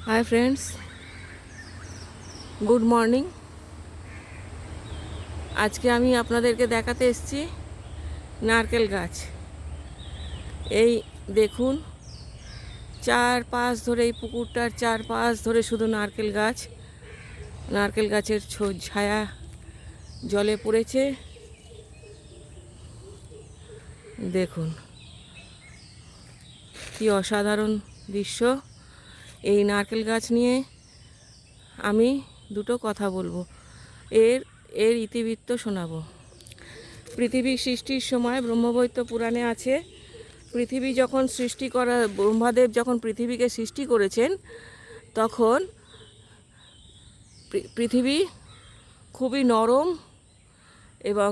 Hi friends, good morning. আজকে আমি আপনাদেরকে দেখাতে এসেছি নারকেল গাছ। এই দেখুন, চারপাশ ধরে এই পুকুরটার চারপাশ ধরে শুধু নারকেল গাছ। নারকেল গাছের ছায়া জলে পড়েছে। দেখুন কি অসাধারণ দৃশ্য। এই নারকেল গাছ নিয়ে আমি দুটো কথা বলবো, এর এর ইতিবৃত্ত শোনাবো। পৃথিবী সৃষ্টির সময় ব্রহ্মবৈত্য পুরাণে আছে, পৃথিবী যখন সৃষ্টি করা, ব্রহ্মাদেব যখন পৃথিবীকে সৃষ্টি করেছেন, তখন পৃথিবী খুবই নরম এবং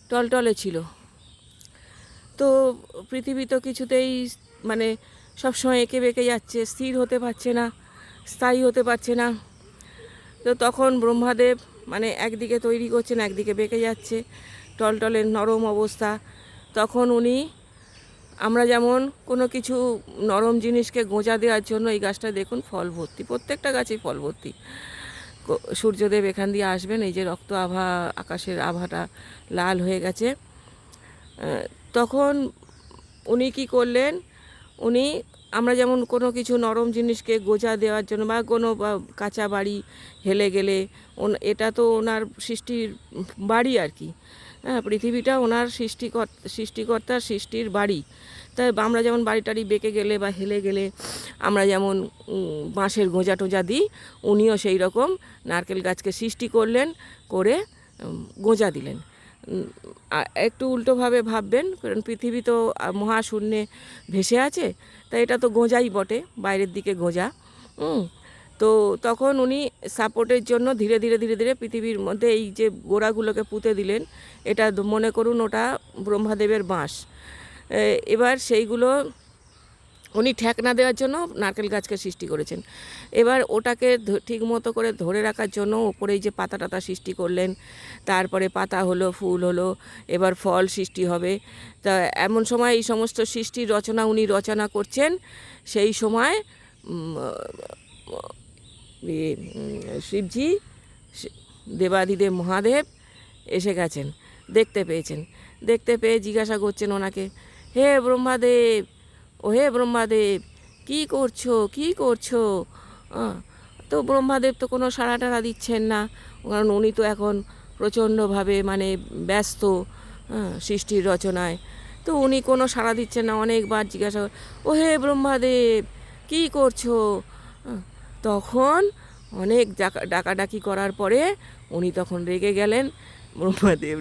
টলটলে ছিল। তো পৃথিবী তো কিছুতেই মানে সবসময় এঁকে বেঁকে যাচ্ছে, স্থির হতে পারছে না, স্থায়ী হতে পারছে না। তো তখন ব্রহ্মাদেব মানে একদিকে তৈরি করছেন, একদিকে বেঁকে যাচ্ছে, টলটলের নরম অবস্থা। তখন উনি, আমরা যেমন কোনো কিছু নরম জিনিসকে গোঁজা দেওয়ার জন্য, এই গাছটা দেখুন ফল ভর্তি, প্রত্যেকটা গাছেই ফল ভর্তি। সূর্যদেব এখান দিয়ে আসবেন, এই যে রক্ত আভা, আকাশের আভাটা লাল হয়ে গেছে। তখন উনি কি করলেন, উনি, আমরা যেমন কোনো কিছু নরম জিনিসকে গোজা দেওয়ার জন্য বা কোনো কাঁচা বাড়ি হেলে গেলে, এটা তো ওনার সৃষ্টির বাড়ি আর কি। হ্যাঁ, পৃথিবীটা ওনার সৃষ্টিকর্তার সৃষ্টির বাড়ি। তাই আমরা যেমন বাড়ি টাড়ি বেঁকে গেলে বা হেলে গেলে আমরা যেমন বাঁশের গোঁজা টোজা দিই, উনিও সেই রকম নারকেল গাছকে সৃষ্টি করলেন, করে গোঁজা দিলেন। একটু উল্টোভাবে ভাববেন, কারণ পৃথিবী তো মহাশূন্যে ভেসে আছে, তাই এটা তো গোঁজাই বটে, বাইরের দিকে গোঁজা। তো তখন উনি সাপোর্টের জন্য ধীরে ধীরে ধীরে ধীরে পৃথিবীর মধ্যে এই যে গোড়াগুলোকে পুঁতে দিলেন। এটা মনে করুন ওটা ব্রহ্মাদেবের বাঁশ। এবার সেইগুলো উনি ঠেকনা দেওয়ার জন্য নারকেল গাছকে সৃষ্টি করেছেন। এবার ওটাকে ঠিক মতো করে ধরে রাখার জন্য ওপরেই যে পাতা টাতা সৃষ্টি করলেন, তারপরে পাতা হলো, ফুল হলো, এবার ফল সৃষ্টি হবে। তা এমন সময় এই সমস্ত সৃষ্টির রচনা উনি রচনা করছেন, সেই সময় শিবজি, দেবাদিদেব মহাদেব এসে গেছেন, দেখতে পেয়েছেন। দেখতে পেয়ে জিজ্ঞাসা করছেন ওনাকে, হে ব্রহ্মাদেব, ও হে ব্রহ্মাদেব, কী করছো, কী করছো? তো ব্রহ্মাদেব তো কোনো সাড়া টাড়া দিচ্ছেন না, কারণ উনি তো এখন প্রচণ্ডভাবে মানে ব্যস্ত সৃষ্টির রচনায়। তো উনি কোনো সাড়া দিচ্ছেন না, অনেকবার জিজ্ঞাসা, ও হে ব্রহ্মাদেব, কী করছো? তখন অনেক ডাকাডাকি করার পরে উনি তখন রেগে গেলেন। ব্রহ্মাদেব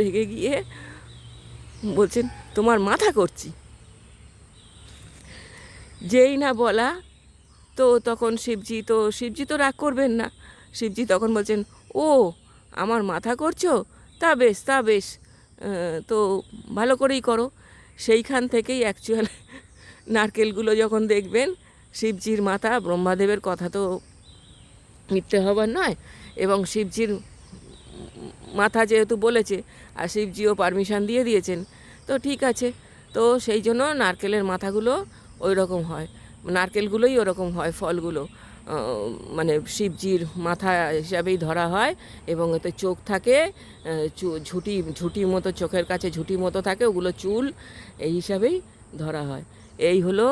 রেগে গিয়ে বলছেন, তোমার মাথা করছি। যেই না বলা, তো তখন শিবজি তো রাগ করবেন না। শিবজি তখন বলছেন, ও আমার মাথা করছো, তা বেশ, তা বেশ, তো ভালো করেই করো। সেইখান থেকেই অ্যাকচুয়াল নারকেলগুলো যখন দেখবেন, শিবজির মাথা, ব্রহ্মাদেবের কথা তো মিথ্যে হবার নয়, এবং শিবজির মাথা যেহেতু বলেছে, আর শিবজিও পারমিশন দিয়ে দিয়েছেন, তো ঠিক আছে। তো সেই জন্য নারকেলের মাথাগুলো ওই রকম হয়, নারকেলগুলোই ওরকম হয়, ফলগুলো মানে শিবজির মাথা হিসাবেই ধরা হয়। এবং এতে চোখ থাকে, ঝুঁটি ঝুঁটি মতো, চোখের কাছে ঝুঁটি মতো থাকে, ওগুলো চুল, এই হিসাবেই ধরা হয়। এই হলো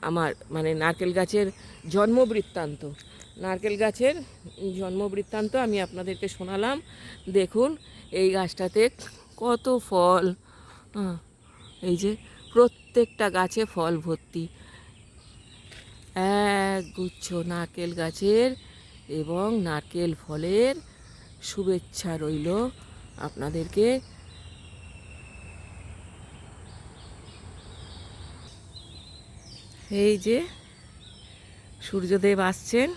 আমার মানে নারকেল গাছের জন্মবৃত্তান্ত। নারকেল গাছের জন্মবৃত্তান্ত আমি আপনাদেরকে শোনালাম। দেখুন এই গাছটাতে কত ফল, এই যে প্রত্যেকটা গাছে ফল ভর্তি, এক গুচ্ছ নারকেল গাছের, এবং নারকেল ফলের শুভেচ্ছা রইল আপনাদেরকে। এই যে সূর্যদেব আসছেন,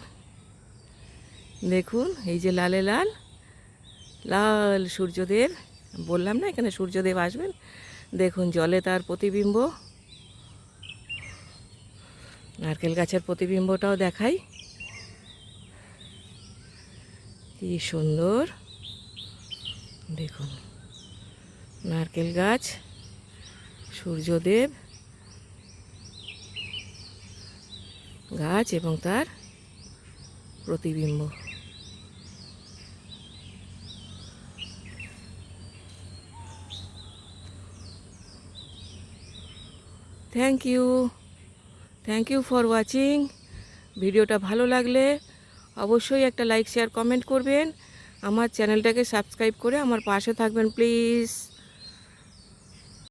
দেখুন এই যে লালে লাল লাল সূর্যদেব, বললাম না এখানে সূর্যদেব আসবেন। দেখুন জলে তার প্রতিবিম্ব, নারকেল গাছের প্রতিবিম্বটাও দেখাই, কি সুন্দর। দেখুন নারকেল গাছ, সূর্যদেব, গাছ এবং তার প্রতিবিম্ব। Thank you for watching. ভিডিওটা ভালো লাগলে অবশ্যই একটা লাইক শেয়ার কমেন্ট করবেন। আমার চ্যানেলটাকে সাবস্ক্রাইব করে আমার পাশে থাকবেন প্লিজ।